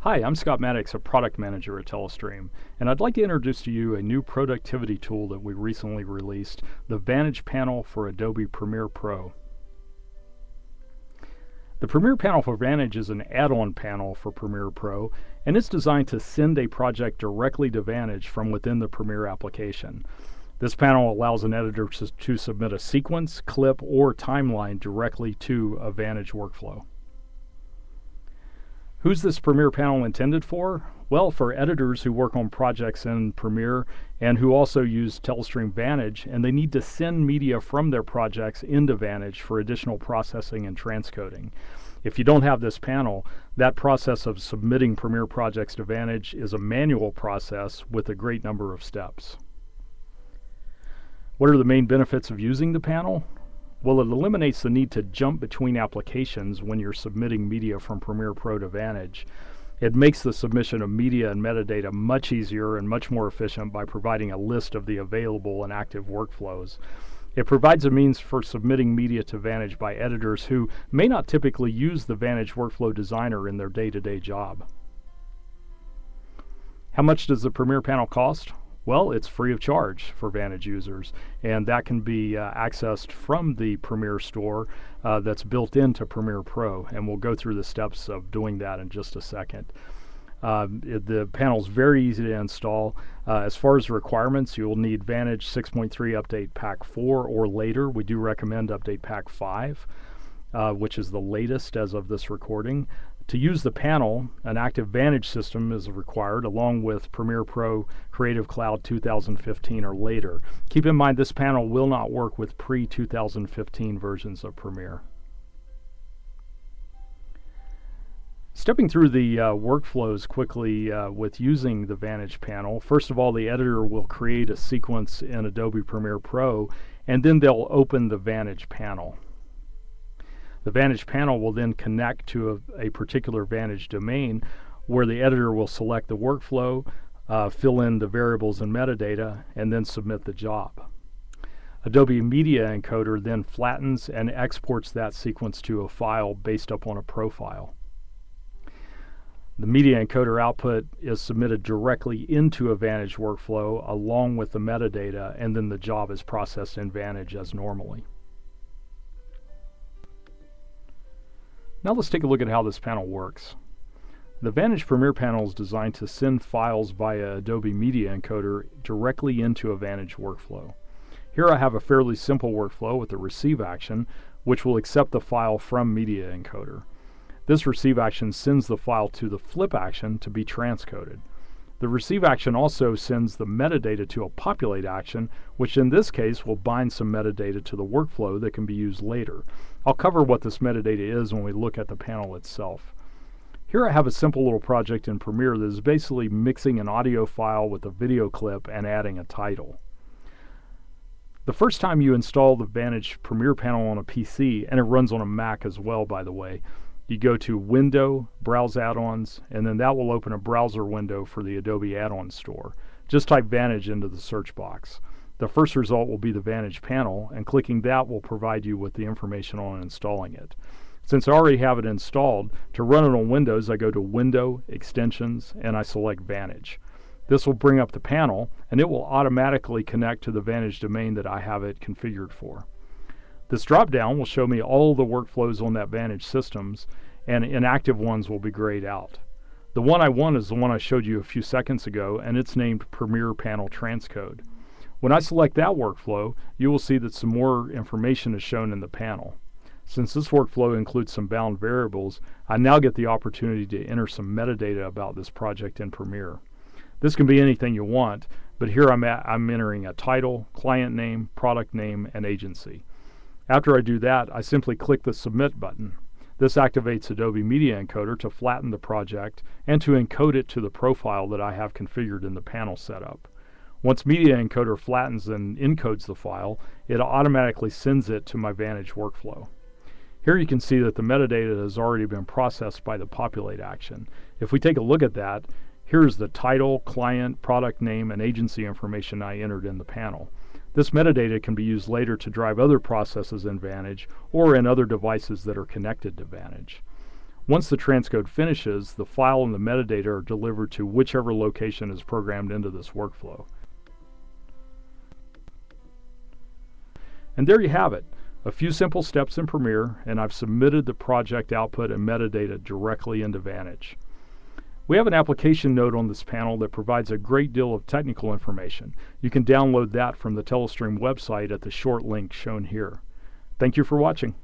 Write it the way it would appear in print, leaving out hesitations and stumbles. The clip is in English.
Hi, I'm Scott Maddox, a product manager at Telestream, and I'd like to introduce to you a new productivity tool that we recently released, the Vantage panel for Adobe Premiere Pro. The Premiere panel for Vantage is an add-on panel for Premiere Pro, and it's designed to send a project directly to Vantage from within the Premiere application. This panel allows an editor to submit a sequence, clip, or timeline directly to a Vantage workflow. Who's this Premiere panel intended for? Well, for editors who work on projects in Premiere and who also use Telestream Vantage, and they need to send media from their projects into Vantage for additional processing and transcoding. If you don't have this panel, that process of submitting Premiere projects to Vantage is a manual process with a great number of steps. What are the main benefits of using the panel? Well, it eliminates the need to jump between applications when you're submitting media from Premiere Pro to Vantage. It makes the submission of media and metadata much easier and much more efficient by providing a list of the available and active workflows. It provides a means for submitting media to Vantage by editors who may not typically use the Vantage Workflow Designer in their day-to-day job. How much does the Premiere panel cost? Well, it's free of charge for Vantage users, and that can be accessed from the Premiere store that's built into Premiere Pro, and we'll go through the steps of doing that in just a second. The panel is very easy to install. As far as requirements, you will need Vantage 6.3 Update Pack 4 or later. We do recommend Update Pack 5, which is the latest as of this recording. To use the panel, an active Vantage system is required, along with Premiere Pro Creative Cloud 2015 or later. Keep in mind this panel will not work with pre-2015 versions of Premiere. Stepping through the workflows quickly with using the Vantage panel, first of all, the editor will create a sequence in Adobe Premiere Pro, and then they'll open the Vantage panel. The Vantage panel will then connect to a particular Vantage domain where the editor will select the workflow, fill in the variables and metadata, and then submit the job. Adobe Media Encoder then flattens and exports that sequence to a file based upon a profile. The Media Encoder output is submitted directly into a Vantage workflow along with the metadata, and then the job is processed in Vantage as normally. Now let's take a look at how this panel works. The Vantage Premiere panel is designed to send files via Adobe Media Encoder directly into a Vantage workflow. Here I have a fairly simple workflow with a receive action, which will accept the file from Media Encoder. This receive action sends the file to the flip action to be transcoded. The receive action also sends the metadata to a populate action, which in this case will bind some metadata to the workflow that can be used later. I'll cover what this metadata is when we look at the panel itself. Here I have a simple little project in Premiere that is basically mixing an audio file with a video clip and adding a title. The first time you install the Vantage Premiere panel on a PC, and it runs on a Mac as well, by the way, you go to Window, Browse Add-ons, and then that will open a browser window for the Adobe Add-on Store. Just type Vantage into the search box. The first result will be the Vantage panel, and clicking that will provide you with the information on installing it. Since I already have it installed, to run it on Windows, I go to Window, Extensions, and I select Vantage. This will bring up the panel, and it will automatically connect to the Vantage domain that I have it configured for. This drop-down will show me all the workflows on that Vantage systems, and inactive ones will be grayed out. The one I want is the one I showed you a few seconds ago, and it's named Premiere Panel Transcode. When I select that workflow, you will see that some more information is shown in the panel. Since this workflow includes some bound variables, I now get the opportunity to enter some metadata about this project in Premiere. This can be anything you want, but here I'm entering a title, client name, product name, and agency. After I do that, I simply click the Submit button. This activates Adobe Media Encoder to flatten the project and to encode it to the profile that I have configured in the panel setup. Once Media Encoder flattens and encodes the file, it automatically sends it to my Vantage workflow. Here you can see that the metadata has already been processed by the populate action. If we take a look at that, here's the title, client, product name, and agency information I entered in the panel. This metadata can be used later to drive other processes in Vantage or in other devices that are connected to Vantage. Once the transcode finishes, the file and the metadata are delivered to whichever location is programmed into this workflow. And there you have it, a few simple steps in Premiere, and I've submitted the project output and metadata directly into Vantage. We have an application note on this panel that provides a great deal of technical information. You can download that from the Telestream website at the short link shown here. Thank you for watching.